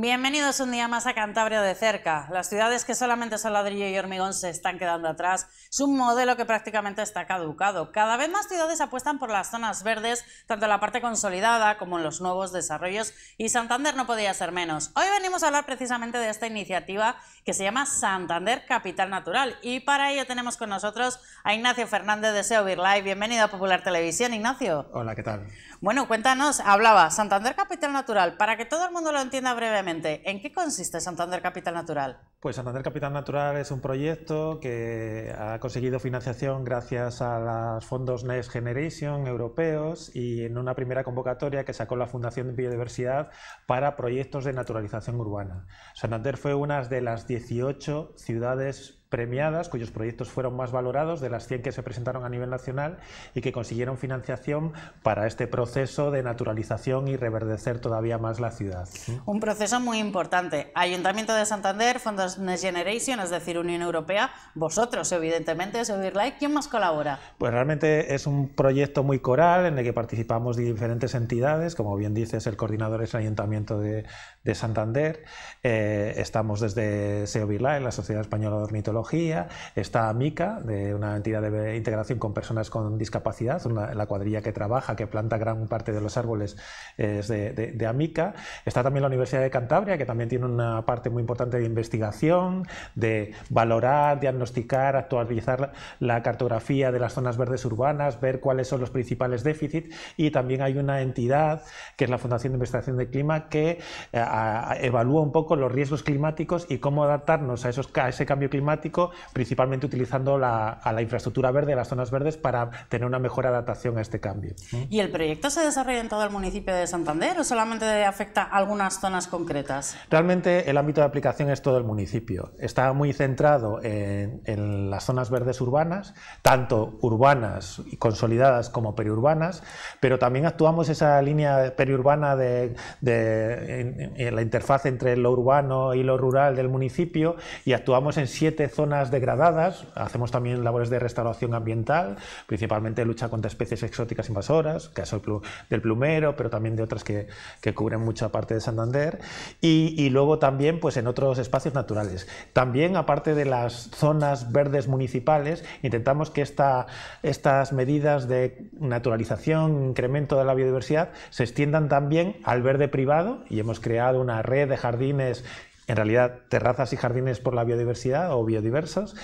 Bienvenidos un día más a Cantabria de cerca. Las ciudades que solamente son ladrillo y hormigón se están quedando atrás. Es un modelo que prácticamente está caducado. Cada vez más ciudades apuestan por las zonas verdes, tanto en la parte consolidada como en los nuevos desarrollos, y Santander no podía ser menos. Hoy venimos a hablar precisamente de esta iniciativa que se llama Santander Capital Natural, y para ello tenemos con nosotros a Ignacio Fernández de SEO BirLife. Bienvenido a Popular Televisión, Ignacio. Hola, ¿qué tal? Bueno, cuéntanos, hablaba Santander Capital Natural, para que todo el mundo lo entienda brevemente. ¿En qué consiste Santander Capital Natural? Pues Santander Capital Natural es un proyecto que ha conseguido financiación gracias a los fondos Next Generation europeos y en una primera convocatoria que sacó la Fundación de Biodiversidad para proyectos de naturalización urbana. Santander fue una de las 18 ciudades premiadas, cuyos proyectos fueron más valorados de las 100 que se presentaron a nivel nacional y que consiguieron financiación para este proceso de naturalización y reverdecer todavía más la ciudad. Un proceso muy importante. Ayuntamiento de Santander, fondos Next Generation, es decir, Unión Europea, vosotros, evidentemente, SEO BirLife. ¿Quién más colabora? Pues realmente es un proyecto muy coral en el que participamos diferentes entidades, como bien dices, el coordinador es el Ayuntamiento de Santander, estamos desde SEO BirLife, la Sociedad Española de Ornitología, está AMICA, de una entidad de integración con personas con discapacidad, la cuadrilla que trabaja, que planta gran parte de los árboles es de AMICA, está también la Universidad de Cantabria, que también tiene una parte muy importante de investigación, de valorar, diagnosticar, actualizar la cartografía de las zonas verdes urbanas, ver cuáles son los principales déficits, y también hay una entidad que es la Fundación de Investigación del Clima que evalúa un poco los riesgos climáticos y cómo adaptarnos a ese cambio climático, principalmente utilizando a la infraestructura verde, las zonas verdes, para tener una mejor adaptación a este cambio. ¿Y el proyecto se desarrolla en todo el municipio de Santander o solamente afecta a algunas zonas concretas? Realmente el ámbito de aplicación es todo el municipio. Está muy centrado en las zonas verdes urbanas, tanto urbanas y consolidadas como periurbanas, pero también actuamos esa línea periurbana en la interfaz entre lo urbano y lo rural del municipio, y actuamos en 7 zonas degradadas. Hacemos también labores de restauración ambiental, principalmente lucha contra especies exóticas invasoras, caso del plumero, pero también de otras que cubren mucha parte de Santander, y luego también pues en otros espacios naturales. También, aparte de las zonas verdes municipales, intentamos que estas medidas de naturalización, incremento de la biodiversidad, se extiendan también al verde privado, y hemos creado una red de jardines, en realidad terrazas y jardines por la biodiversidad o biodiversos,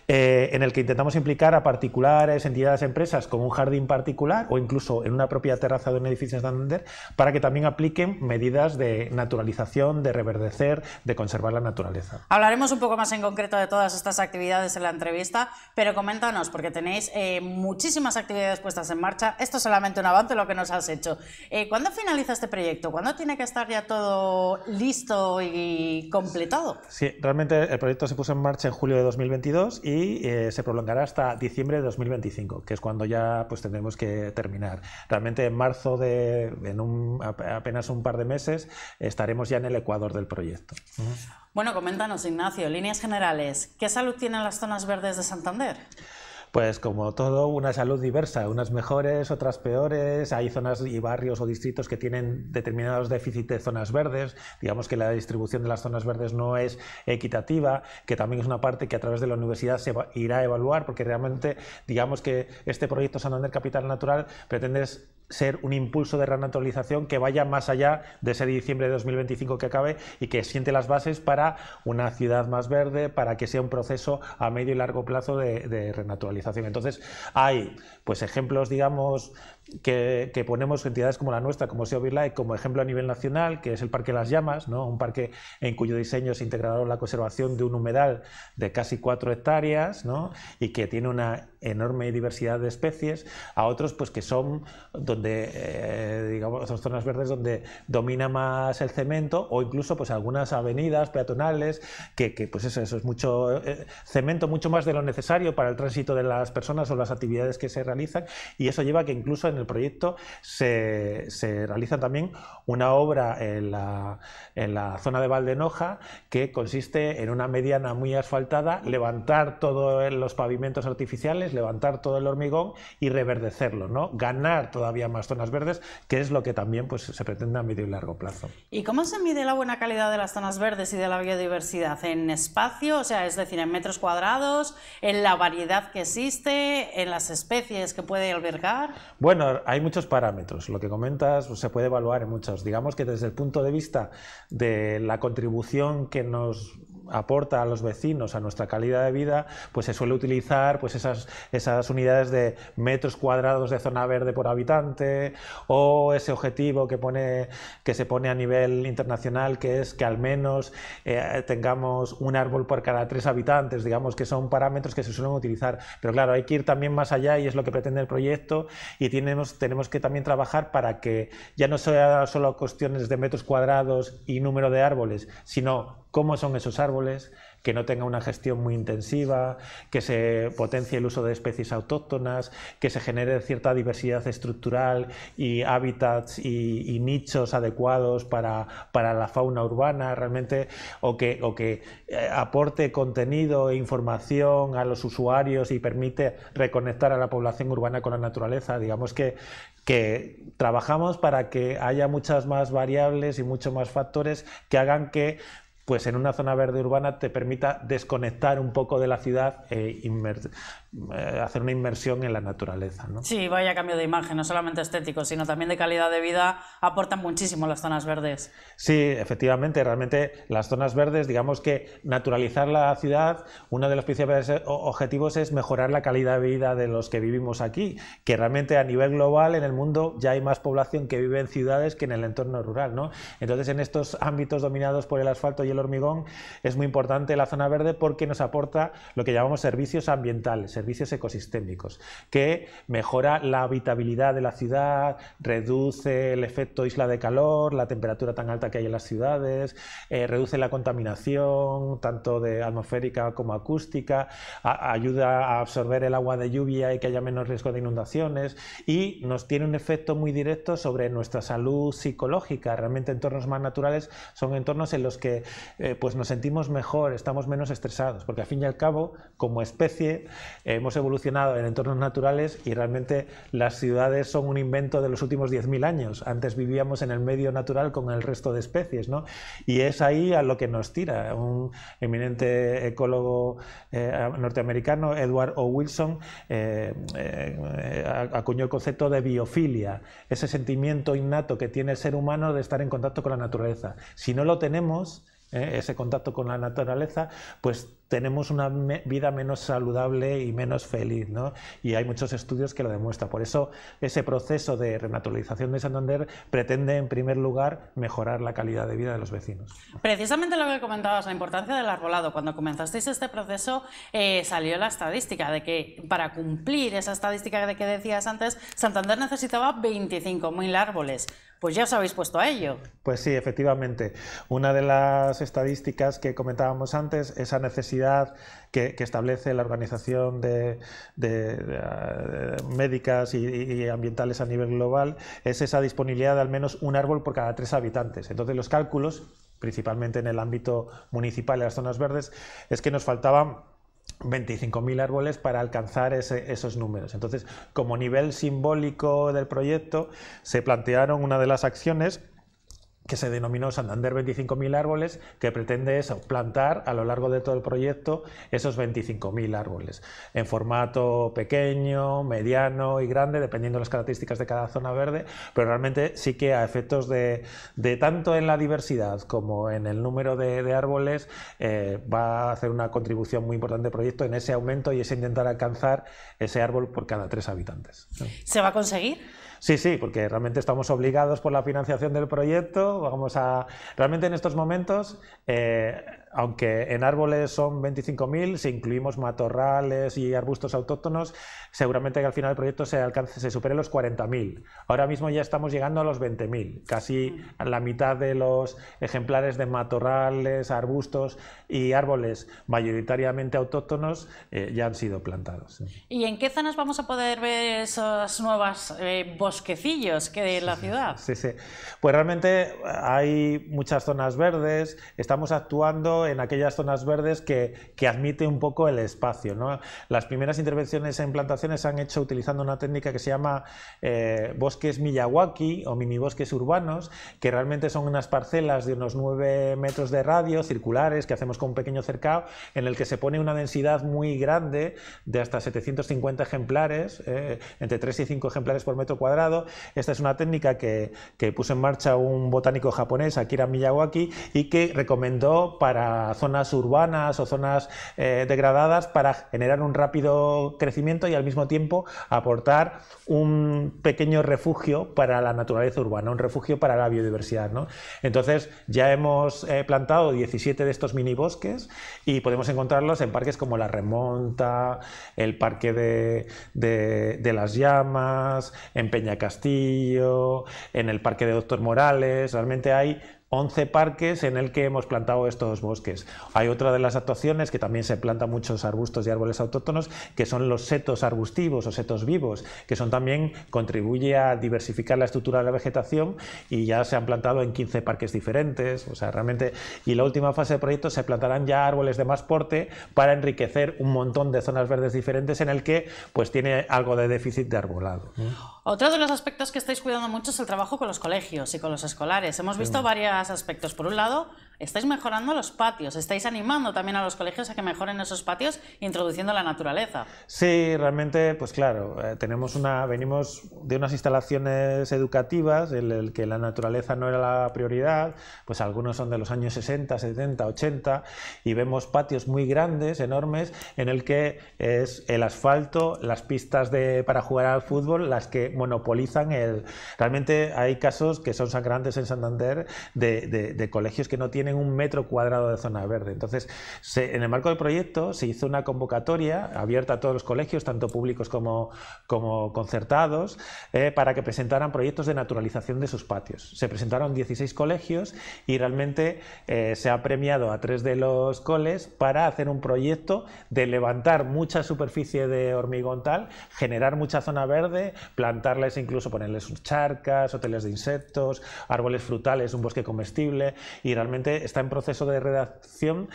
en el que intentamos implicar a particulares, entidades, empresas con un jardín particular o incluso en una propia terraza de un edificio en Santander, para que también apliquen medidas de naturalización, de reverdecer, de conservar la naturaleza. Hablaremos un poco más en concreto de todas estas actividades en la entrevista, pero coméntanos, porque tenéis muchísimas actividades puestas en marcha. Esto es solamente un avance de lo que nos has hecho. ¿Cuándo finaliza este proyecto? ¿Cuándo tiene que estar ya todo listo y completado? Sí, realmente el proyecto se puso en marcha en julio de 2022 y se prolongará hasta diciembre de 2025, que es cuando ya pues tendremos que terminar. Realmente en marzo, apenas un par de meses, estaremos ya en el ecuador del proyecto. Bueno, coméntanos, Ignacio, líneas generales, ¿qué salud tienen las zonas verdes de Santander? Pues como todo, una salud diversa, unas mejores, otras peores. Hay zonas y barrios o distritos que tienen determinados déficits de zonas verdes. Digamos que la distribución de las zonas verdes no es equitativa, que también es una parte que a través de la universidad se irá a evaluar, porque realmente digamos que este proyecto Santander Capital Natural pretende ser un impulso de renaturalización que vaya más allá de ese diciembre de 2025 que acabe, y que siente las bases para una ciudad más verde, para que sea un proceso a medio y largo plazo de renaturalización. Entonces hay pues ejemplos, digamos, que ponemos entidades como la nuestra, como SEO BirLife, como ejemplo a nivel nacional, que es el Parque Las Llamas, ¿no? Un parque en cuyo diseño se integraron la conservación de un humedal de casi 4 hectáreas, ¿no? Y que tiene una enorme diversidad de especies, a otros pues que son donde digamos otras zonas verdes donde domina más el cemento, o incluso pues algunas avenidas peatonales que pues eso es mucho cemento, mucho más de lo necesario para el tránsito de las personas o las actividades que se realizan, y eso lleva a que incluso en el proyecto se realiza también una obra en la zona de Valdenoja, que consiste en una mediana muy asfaltada, levantar todos los pavimentos artificiales, levantar todo el hormigón y reverdecerlo, ¿no? Ganar todavía más zonas verdes, que es lo que también pues, se pretende a medio y largo plazo. ¿Y cómo se mide la buena calidad de las zonas verdes y de la biodiversidad? ¿En espacio? O sea, es decir, en metros cuadrados, en la variedad que existe, en las especies que puede albergar. Bueno, hay muchos parámetros. Lo que comentas pues, se puede evaluar en muchos. Digamos que desde el punto de vista de la contribución que nos aporta a los vecinos, a nuestra calidad de vida, pues se suele utilizar pues esas unidades de metros cuadrados de zona verde por habitante, o ese objetivo que se pone a nivel internacional, que es que al menos tengamos un árbol por cada 3 habitantes. Digamos que son parámetros que se suelen utilizar, pero claro, hay que ir también más allá y es lo que pretende el proyecto, y tenemos que también trabajar para que ya no sea solo cuestiones de metros cuadrados y número de árboles, sino cómo son esos árboles, que no tenga una gestión muy intensiva, que se potencie el uso de especies autóctonas, que se genere cierta diversidad estructural y hábitats y nichos adecuados para la fauna urbana, realmente, o que aporte contenido e información a los usuarios y permite reconectar a la población urbana con la naturaleza. Digamos que trabajamos para que haya muchas más variables y muchos más factores que hagan que pues en una zona verde urbana te permita desconectar un poco de la ciudad hacer una inmersión en la naturaleza, ¿no? Sí, vaya cambio de imagen, no solamente estético, sino también de calidad de vida, aportan muchísimo las zonas verdes. Sí, efectivamente, realmente las zonas verdes, digamos que naturalizar la ciudad, uno de los principales objetivos es mejorar la calidad de vida de los que vivimos aquí, que realmente a nivel global en el mundo ya hay más población que vive en ciudades que en el entorno rural, ¿no? Entonces, en estos ámbitos dominados por el asfalto y el hormigón, es muy importante la zona verde porque nos aporta lo que llamamos servicios ambientales, servicios ecosistémicos, que mejora la habitabilidad de la ciudad, reduce el efecto isla de calor, la temperatura tan alta que hay en las ciudades, reduce la contaminación, tanto de atmosférica como acústica, ayuda a absorber el agua de lluvia y que haya menos riesgo de inundaciones, y nos tiene un efecto muy directo sobre nuestra salud psicológica. Realmente entornos más naturales son entornos en los que pues nos sentimos mejor, estamos menos estresados, porque al fin y al cabo, como especie, hemos evolucionado en entornos naturales y realmente las ciudades son un invento de los últimos 10.000 años. Antes vivíamos en el medio natural con el resto de especies, ¿no? Y es ahí a lo que nos tira. Un eminente ecólogo norteamericano, Edward O. Wilson, acuñó el concepto de biofilia, ese sentimiento innato que tiene el ser humano de estar en contacto con la naturaleza. Si no lo tenemos, ese contacto con la naturaleza, pues tenemos una vida menos saludable y menos feliz, ¿no? Y hay muchos estudios que lo demuestran. Por eso ese proceso de renaturalización de Santander pretende, en primer lugar, mejorar la calidad de vida de los vecinos. Precisamente lo que comentabas, la importancia del arbolado. Cuando comenzasteis este proceso salió la estadística de que para cumplir esa estadística de que decías antes, Santander necesitaba 25.000 árboles. Pues ya os habéis puesto a ello. Pues sí, efectivamente. Una de las estadísticas que comentábamos antes, esa necesidad que establece la Organización de médicas y ambientales a nivel global, es esa disponibilidad de al menos un árbol por cada 3 habitantes. Entonces los cálculos, principalmente en el ámbito municipal de las zonas verdes, es que nos faltaban 25.000 árboles para alcanzar esos números. Entonces, como nivel simbólico del proyecto, se plantearon una de las acciones que se denominó Santander 25.000 árboles, que pretende eso, plantar a lo largo de todo el proyecto esos 25.000 árboles, en formato pequeño, mediano y grande, dependiendo de las características de cada zona verde, pero realmente sí que a efectos de tanto en la diversidad como en el número de árboles, va a hacer una contribución muy importante al proyecto en ese aumento y es intentar alcanzar ese árbol por cada 3 habitantes. ¿Se va a conseguir? Sí, sí, porque realmente estamos obligados por la financiación del proyecto. Realmente en estos momentos, aunque en árboles son 25.000, si incluimos matorrales y arbustos autóctonos, seguramente que al final del proyecto se supere los 40.000. Ahora mismo ya estamos llegando a los 20.000, casi a la mitad de los ejemplares de matorrales, arbustos y árboles mayoritariamente autóctonos ya han sido plantados. ¿Y en qué zonas vamos a poder ver esas nuevas bosquecillos que de la ciudad? Sí, sí. Pues realmente hay muchas zonas verdes, estamos actuando todo en aquellas zonas verdes que admite un poco el espacio, ¿no? Las primeras intervenciones en plantaciones se han hecho utilizando una técnica que se llama bosques Miyawaki o minibosques urbanos, que realmente son unas parcelas de unos 9 metros de radio, circulares, que hacemos con un pequeño cercado, en el que se pone una densidad muy grande de hasta 750 ejemplares, entre 3 y 5 ejemplares por metro cuadrado. Esta es una técnica que puso en marcha un botánico japonés, Akira Miyawaki, y que recomendó para zonas urbanas o zonas degradadas para generar un rápido crecimiento y al mismo tiempo aportar un pequeño refugio para la naturaleza urbana, un refugio para la biodiversidad, ¿no? Entonces ya hemos plantado 17 de estos minibosques y podemos encontrarlos en parques como La Remonta, el Parque de las Llamas, en Peñacastillo, en el Parque de Doctor Morales. Realmente hay 11 parques en el que hemos plantado estos bosques. Hay otra de las actuaciones que también se plantan muchos arbustos y árboles autóctonos, que son los setos arbustivos o setos vivos, que son también contribuye a diversificar la estructura de la vegetación y ya se han plantado en 15 parques diferentes. O sea, realmente, y la última fase del proyecto se plantarán ya árboles de más porte para enriquecer un montón de zonas verdes diferentes en el que pues tiene algo de déficit de arbolado. Otro de los aspectos que estáis cuidando mucho es el trabajo con los colegios y con los escolares. Hemos visto varios aspectos. Por un lado, estáis mejorando los patios, estáis animando también a los colegios a que mejoren esos patios, introduciendo la naturaleza. Sí, realmente, pues claro, venimos de unas instalaciones educativas en el que la naturaleza no era la prioridad, pues algunos son de los años 60, 70, 80, y vemos patios muy grandes, enormes, en el que es el asfalto, las pistas para jugar al fútbol, las que monopolizan Realmente hay casos que son sangrantes en Santander de colegios que no tienen un metro cuadrado de zona verde. Entonces, en el marco del proyecto se hizo una convocatoria abierta a todos los colegios, tanto públicos como concertados, para que presentaran proyectos de naturalización de sus patios. Se presentaron 16 colegios y realmente se ha premiado a 3 de los coles para hacer un proyecto de levantar mucha superficie de hormigón tal, generar mucha zona verde, plantarles, incluso ponerles charcas, hoteles de insectos, árboles frutales, un bosque comestible, y realmente está en proceso de redacción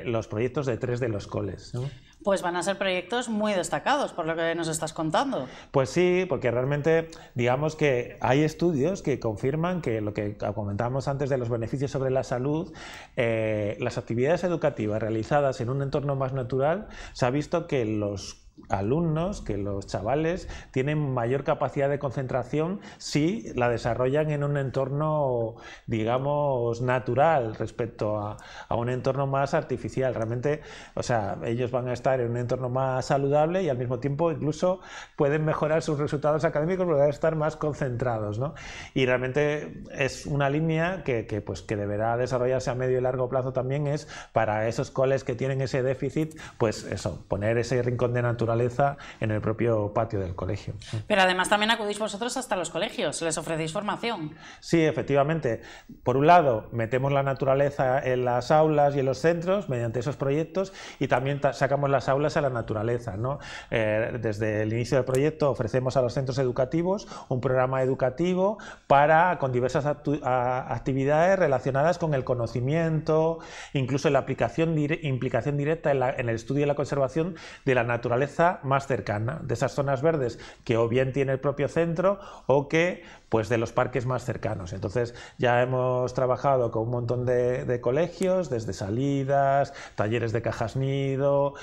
los proyectos de 3 de los coles, ¿no? Pues van a ser proyectos muy destacados, por lo que nos estás contando. Pues sí, porque realmente digamos que hay estudios que confirman que lo que comentábamos antes de los beneficios sobre la salud, las actividades educativas realizadas en un entorno más natural, se ha visto que los alumnos, que los chavales tienen mayor capacidad de concentración si la desarrollan en un entorno, digamos, natural respecto a un entorno más artificial. Realmente, o sea, ellos van a estar en un entorno más saludable y al mismo tiempo incluso pueden mejorar sus resultados académicos porque van a estar más concentrados, ¿no? Y realmente es una línea que deberá desarrollarse a medio y largo plazo también, es para esos coles que tienen ese déficit, pues eso, poner ese rincón de naturaleza en el propio patio del colegio. Pero además también acudís vosotros hasta los colegios, les ofrecéis formación. Sí, efectivamente. Por un lado, metemos la naturaleza en las aulas y en los centros mediante esos proyectos y también sacamos las aulas a la naturaleza, ¿no? Desde el inicio del proyecto ofrecemos a los centros educativos un programa educativo con diversas actividades relacionadas con el conocimiento, incluso la implicación directa en el estudio y la conservación de la naturaleza más cercana, de esas zonas verdes que o bien tiene el propio centro o que pues de los parques más cercanos. Entonces ya hemos trabajado con un montón de colegios, desde salidas, talleres de cajas nido,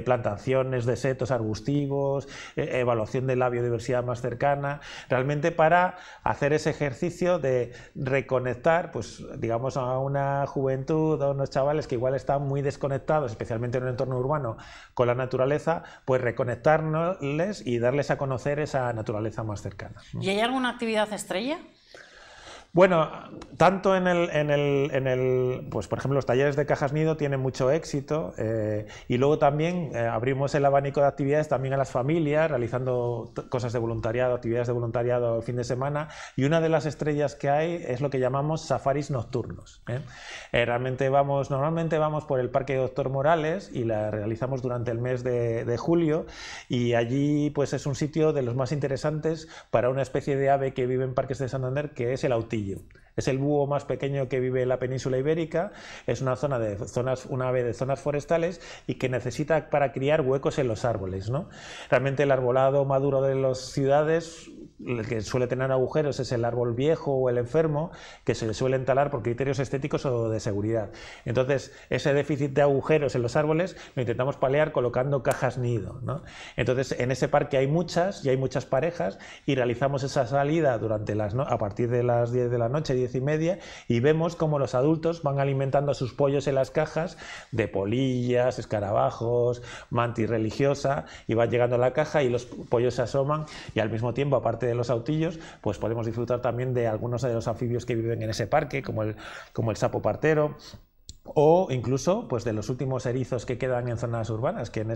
plantaciones de setos arbustivos, evaluación de la biodiversidad más cercana, realmente para hacer ese ejercicio de reconectar, pues digamos, a una juventud, a unos chavales que igual están muy desconectados, especialmente en un entorno urbano, con la naturaleza, pues reconectarles y darles a conocer esa naturaleza más cercana. ¿Y hay alguna actividad estrella? Bueno, tanto pues por ejemplo, los talleres de cajas nido tienen mucho éxito y luego también abrimos el abanico de actividades también a las familias, realizando cosas de voluntariado, actividades de voluntariado el fin de semana, y una de las estrellas que hay es lo que llamamos safaris nocturnos. Normalmente vamos por el Parque Doctor Morales y la realizamos durante el mes de julio, y allí pues es un sitio de los más interesantes para una especie de ave que vive en parques de Santander, que es el autillo. Es el búho más pequeño que vive en la península ibérica, es una ave de zonas forestales y que necesita para criar huecos en los árboles, ¿no? Realmente el arbolado maduro de las ciudades, el que suele tener agujeros es el árbol viejo o el enfermo, que se suelen talar por criterios estéticos o de seguridad. Entonces, ese déficit de agujeros en los árboles lo intentamos paliar colocando cajas nido, ¿no? Entonces, en ese parque hay muchas, y hay muchas parejas, y realizamos esa salida a partir de las 10 de la noche, 10:30, y vemos cómo los adultos van alimentando a sus pollos en las cajas de polillas, escarabajos, mantis religiosa, y van llegando a la caja y los pollos se asoman, y al mismo tiempo, aparte de los autillos, pues podemos disfrutar también de algunos de los anfibios que viven en ese parque, como el sapo partero, o incluso pues de los últimos erizos que quedan en zonas urbanas, que en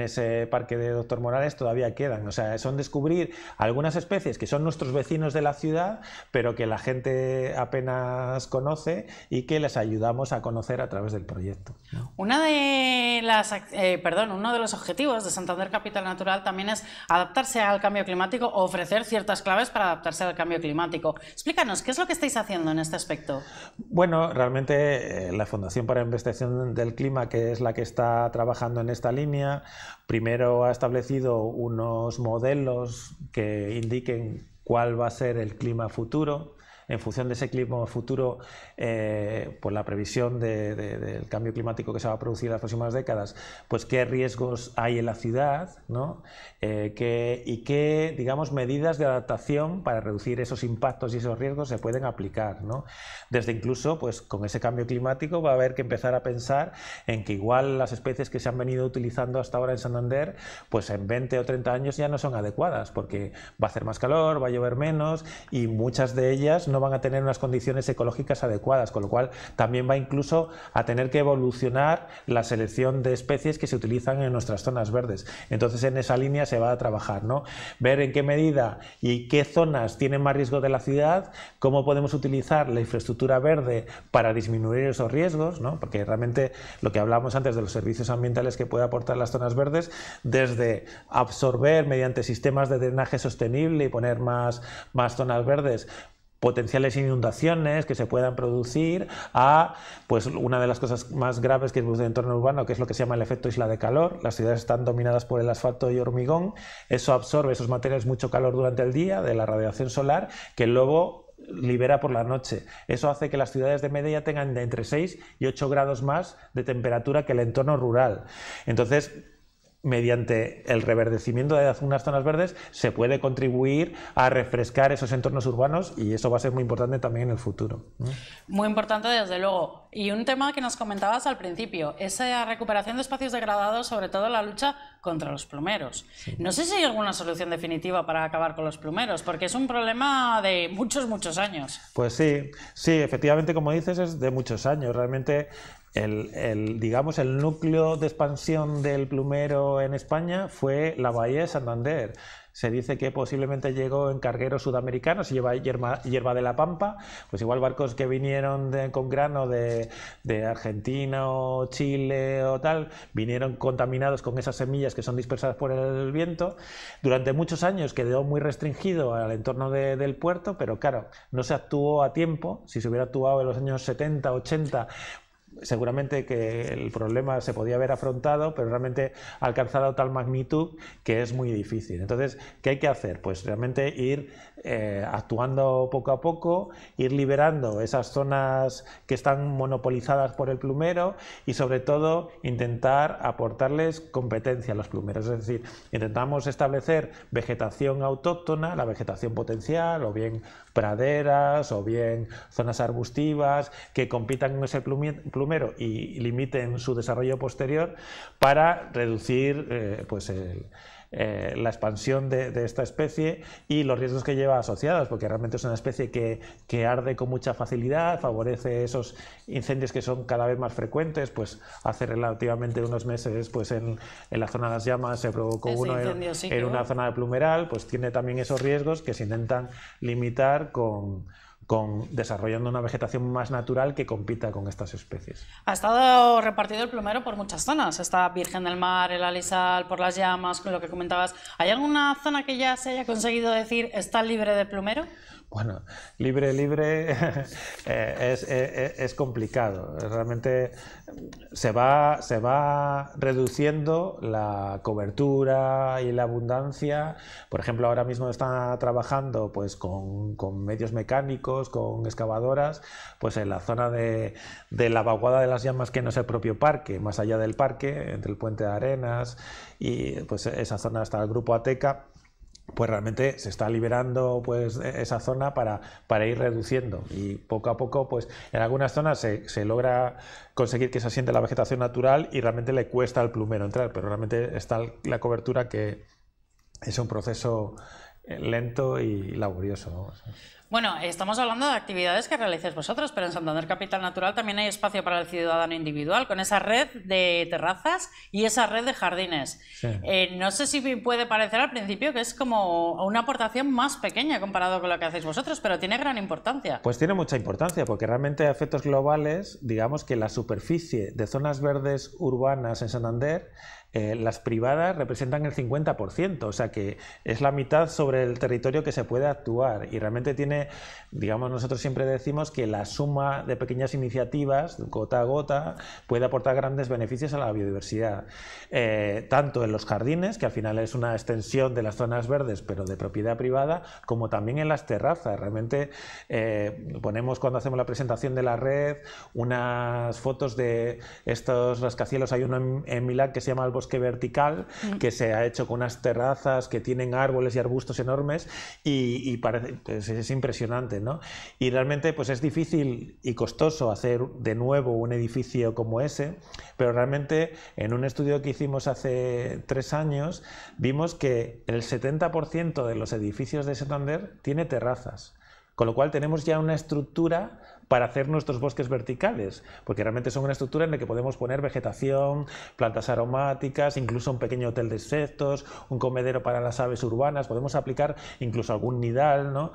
ese parque de Doctor Morales todavía quedan. O sea, son descubrir algunas especies que son nuestros vecinos de la ciudad, pero que la gente apenas conoce y que les ayudamos a conocer a través del proyecto. Uno de los objetivos de Santander Capital Natural también es adaptarse al cambio climático o ofrecer ciertas claves para adaptarse al cambio climático. Explícanos, ¿qué es lo que estáis haciendo en este aspecto? Bueno, realmente la Fundación para la Investigación del Clima, que es la que está trabajando en esta línea, primero ha establecido unos modelos que indiquen cuál va a ser el clima futuro. En función de ese clima futuro, pues la previsión del cambio climático que se va a producir en las próximas décadas, pues qué riesgos hay en la ciudad, ¿no? Y qué, digamos, medidas de adaptación para reducir esos impactos y esos riesgos se pueden aplicar, ¿no? Desde incluso, pues con ese cambio climático va a haber que empezar a pensar en que igual las especies que se han venido utilizando hasta ahora en Santander, pues en 20 o 30 años ya no son adecuadas, porque va a hacer más calor, va a llover menos y muchas de ellas no van a tener unas condiciones ecológicas adecuadas, con lo cual también va incluso a tener que evolucionar la selección de especies que se utilizan en nuestras zonas verdes. Entonces en esa línea se va a trabajar, ¿no? Ver en qué medida y qué zonas tienen más riesgo de la ciudad, cómo podemos utilizar la infraestructura verde para disminuir esos riesgos, ¿no? Porque realmente lo que hablábamos antes de los servicios ambientales que puede aportar las zonas verdes, desde absorber mediante sistemas de drenaje sostenible y poner más zonas verdes, potenciales inundaciones que se puedan producir, a pues una de las cosas más graves que es el entorno urbano, que es lo que se llama el efecto isla de calor. Las ciudades están dominadas por el asfalto y hormigón, eso absorbe esos materiales mucho calor durante el día de la radiación solar, que luego libera por la noche. Eso hace que las ciudades de media tengan de entre 6 y 8 grados más de temperatura que el entorno rural. Entonces, mediante el reverdecimiento de unas zonas verdes se puede contribuir a refrescar esos entornos urbanos, y eso va a ser muy importante también en el futuro, ¿no? Muy importante, desde luego. Y un tema que nos comentabas al principio, esa recuperación de espacios degradados, sobre todo la lucha contra los plumeros. Sí. No sé si hay alguna solución definitiva para acabar con los plumeros, porque es un problema de muchos años. Pues sí, efectivamente, como dices, es de muchos años. Realmente digamos, el núcleo de expansión del plumero en España fue la bahía de Santander. Se dice que posiblemente llegó en cargueros sudamericanos y lleva hierba de la pampa, pues igual barcos que vinieron con grano de Argentina o Chile o tal, vinieron contaminados con esas semillas que son dispersadas por el viento. Durante muchos años quedó muy restringido al entorno del puerto, pero claro, no se actuó a tiempo. Si se hubiera actuado en los años 70, 80, seguramente que el problema se podía haber afrontado, pero realmente ha alcanzado tal magnitud que es muy difícil. Entonces, ¿qué hay que hacer? Pues realmente ir actuando poco a poco, ir liberando esas zonas que están monopolizadas por el plumero y, sobre todo, intentar aportarles competencia a los plumeros. Es decir, intentamos establecer vegetación autóctona, la vegetación potencial, o bien praderas, o bien zonas arbustivas que compitan con ese plumero y limiten su desarrollo posterior, para reducir la expansión de esta especie y los riesgos que lleva asociados, porque realmente es una especie que arde con mucha facilidad, favorece esos incendios que son cada vez más frecuentes. Pues hace relativamente unos meses, pues en la zona de las llamas se provocó uno en una zona de plumeral. Pues tiene también esos riesgos que se intentan limitar con desarrollando una vegetación más natural que compita con estas especies. Ha estado repartido el plumero por muchas zonas. Está Virgen del Mar, el Alisal, por las Llamas, con lo que comentabas. ¿Hay alguna zona que ya se haya conseguido decir está libre de plumero? Bueno, libre es complicado. Realmente se va reduciendo la cobertura y la abundancia. Por ejemplo, ahora mismo está trabajando pues, con medios mecánicos, con excavadoras, pues en la zona de la vaguada de las Llamas, que no es el propio parque, más allá del parque, entre el Puente de Arenas y pues esa zona está el Grupo Ateca. Pues realmente se está liberando pues esa zona para ir reduciendo, y poco a poco pues en algunas zonas se logra conseguir que se asiente la vegetación natural y realmente le cuesta al plumero entrar, pero realmente está la cobertura, que es un proceso lento y laborioso, ¿no? Bueno, estamos hablando de actividades que realizáis vosotros, pero en Santander Capital Natural también hay espacio para el ciudadano individual, con esa red de terrazas y esa red de jardines. Sí. No sé si puede parecer al principio que es como una aportación más pequeña comparado con lo que hacéis vosotros, pero tiene gran importancia. Pues tiene mucha importancia, porque realmente a efectos globales, digamos que la superficie de zonas verdes urbanas en Santander, las privadas representan el 50%, o sea que es la mitad sobre el territorio que se puede actuar, y realmente tiene, digamos, nosotros siempre decimos que la suma de pequeñas iniciativas, gota a gota, puede aportar grandes beneficios a la biodiversidad, tanto en los jardines, que al final es una extensión de las zonas verdes pero de propiedad privada, como también en las terrazas. Realmente ponemos, cuando hacemos la presentación de la red, unas fotos de estos rascacielos. Hay uno en Milán que se llama el Bosque Vertical, que se ha hecho con unas terrazas que tienen árboles y arbustos enormes, y parece, pues es impresionante, ¿no? Y realmente pues es difícil y costoso hacer de nuevo un edificio como ese, pero realmente en un estudio que hicimos hace 3 años vimos que el 70% de los edificios de Santander tiene terrazas, con lo cual tenemos ya una estructura para hacer nuestros bosques verticales, porque realmente son una estructura en la que podemos poner vegetación, plantas aromáticas, incluso un pequeño hotel de insectos, un comedero para las aves urbanas, podemos aplicar incluso algún nidal, ¿no?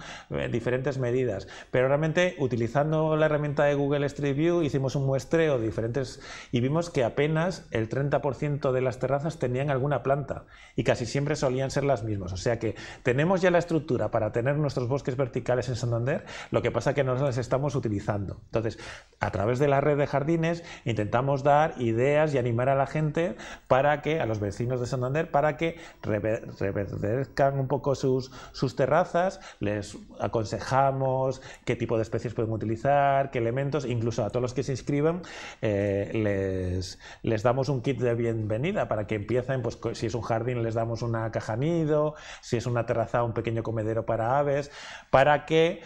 Diferentes medidas, pero realmente utilizando la herramienta de Google Street View hicimos un muestreo de diferentes y vimos que apenas el 30% de las terrazas tenían alguna planta, y casi siempre solían ser las mismas. O sea que tenemos ya la estructura para tener nuestros bosques verticales en Santander, lo que pasa que no las estamos utilizando. Entonces, a través de la red de jardines intentamos dar ideas y animar a la gente, para que, a los vecinos de Santander, para que reverdezcan un poco sus terrazas. Les aconsejamos qué tipo de especies pueden utilizar, qué elementos, incluso a todos los que se inscriben les damos un kit de bienvenida para que empiecen, pues si es un jardín les damos una caja nido, si es una terraza un pequeño comedero para aves, para que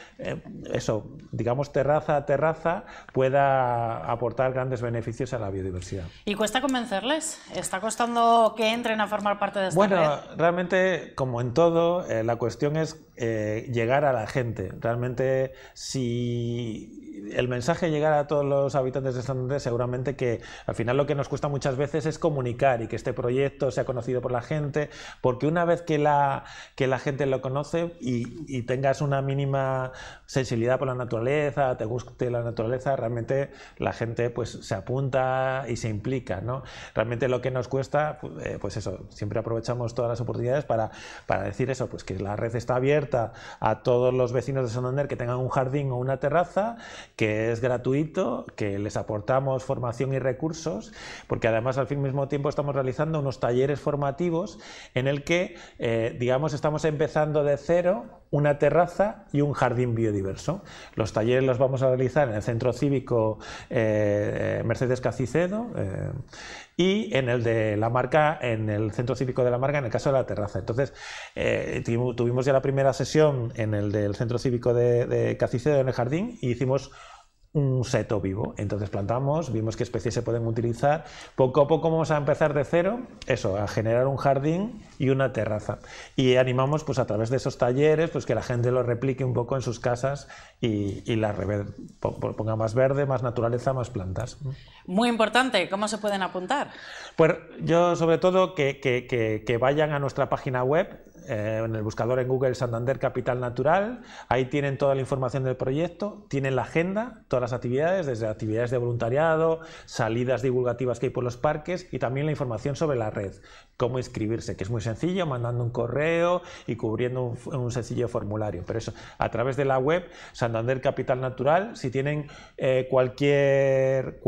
eso, digamos, terraza a terraza pueda aportar grandes beneficios a la biodiversidad. ¿Y cuesta convencerles? ¿Está costando que entren a formar parte de esta red? Bueno, realmente, como en todo, la cuestión es llegar a la gente. Realmente, si el mensaje llegara a todos los habitantes de Santander, seguramente que al final lo que nos cuesta muchas veces es comunicar y que este proyecto sea conocido por la gente, porque una vez que la gente lo conoce y tengas una mínima sensibilidad por la naturaleza, te guste la naturaleza, realmente la gente pues se apunta y se implica, ¿no? Realmente lo que nos cuesta, pues eso, siempre aprovechamos todas las oportunidades para decir eso, pues que la red está abierta a todos los vecinos de Santander que tengan un jardín o una terraza, que es gratuito, que les aportamos formación y recursos, porque además al mismo tiempo estamos realizando unos talleres formativos en el que, digamos, estamos empezando de cero una terraza y un jardín biodiverso. Los talleres los vamos a realizar en el Centro Cívico Mercedes Cacicedo y en el de La Marca, en el Centro Cívico de La Marca, en el caso de la terraza. Entonces, tuvimos ya la primera sesión en el del Centro Cívico de Cacicedo, en el jardín, y hicimos un seto vivo. Entonces plantamos, vimos qué especies se pueden utilizar. Poco a poco vamos a empezar de cero, eso, a generar un jardín y una terraza. Y animamos, pues a través de esos talleres, pues que la gente lo replique un poco en sus casas y ponga más verde, más naturaleza, más plantas. Muy importante, ¿cómo se pueden apuntar? Pues yo, sobre todo, que vayan a nuestra página web, en el buscador en Google Santander Capital Natural, ahí tienen toda la información del proyecto, tienen la agenda, todas las actividades, desde actividades de voluntariado, salidas divulgativas que hay por los parques y también la información sobre la red, cómo inscribirse, que es muy sencillo, mandando un correo y cubriendo un sencillo formulario. Pero eso, a través de la web Santander Capital Natural, si tienen cualquier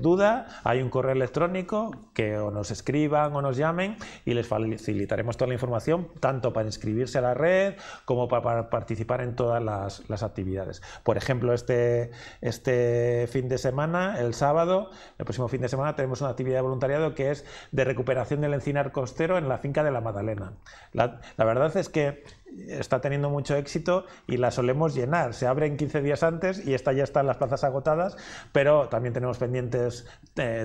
duda, hay un correo electrónico que o nos escriban o nos llamen y les facilitaremos toda la información, tanto para inscribirse a la red como para participar en todas las actividades. Por ejemplo, este fin de semana, el sábado, el próximo fin de semana, tenemos una actividad de voluntariado que es de recuperación del encinar costero en la finca de la Madalena. La verdad es que está teniendo mucho éxito y la solemos llenar. Se abren 15 días antes y ya están las plazas agotadas, pero también tenemos pendientes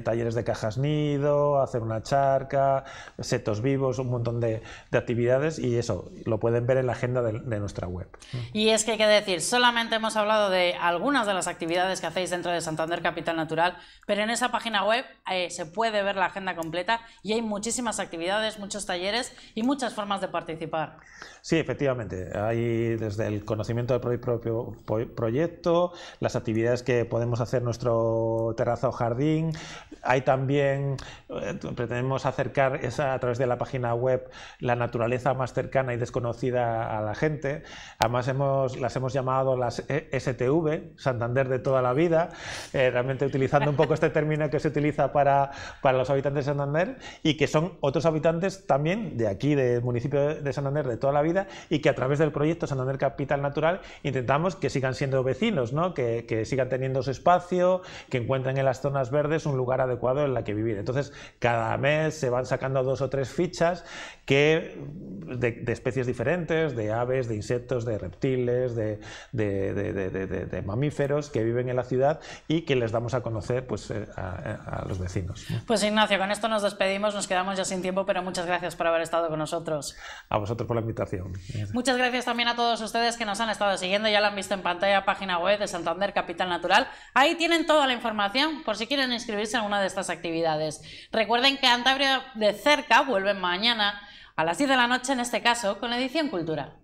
talleres de cajas nido, hacer una charca, setos vivos, un montón de actividades, y eso lo pueden ver en la agenda de nuestra web. Y es que hay que decir, solamente hemos hablado de algunas de las actividades que hacéis dentro de Santander Capital Natural, pero en esa página web se puede ver la agenda completa y hay muchísimas actividades, muchos talleres y muchas formas de participar. Sí, efectivamente, hay desde el conocimiento del propio proyecto, las actividades que podemos hacer en nuestro terraza o jardín. Hay también, pretendemos acercar a través de la página web la naturaleza más cercana y desconocida a la gente. Además las hemos llamado las STV, Santander de toda la vida, realmente utilizando un poco este término que se utiliza para los habitantes de Santander, y que son otros habitantes también de aquí, del municipio de Santander de toda la vida, y que a través del proyecto Santander Capital Natural intentamos que sigan siendo vecinos, ¿no? que sigan teniendo su espacio, que encuentren en las zonas verdes un lugar adecuado en la que vivir. Entonces, cada mes se van sacando 2 o 3 fichas de especies diferentes, de aves, de insectos, de reptiles, de mamíferos que viven en la ciudad y que les damos a conocer pues, a los vecinos. Pues Ignacio, con esto nos despedimos, nos quedamos ya sin tiempo, pero muchas gracias por haber estado con nosotros. A vosotros por la invitación. Muchas gracias también a todos ustedes que nos han estado siguiendo, ya lo han visto en pantalla, página web de Santander Capital Natural. Ahí tienen toda la información por si quieren inscribirse en una de estas actividades. Recuerden que Cantabria de cerca vuelve mañana a las 10 de la noche, en este caso, con la edición Cultura.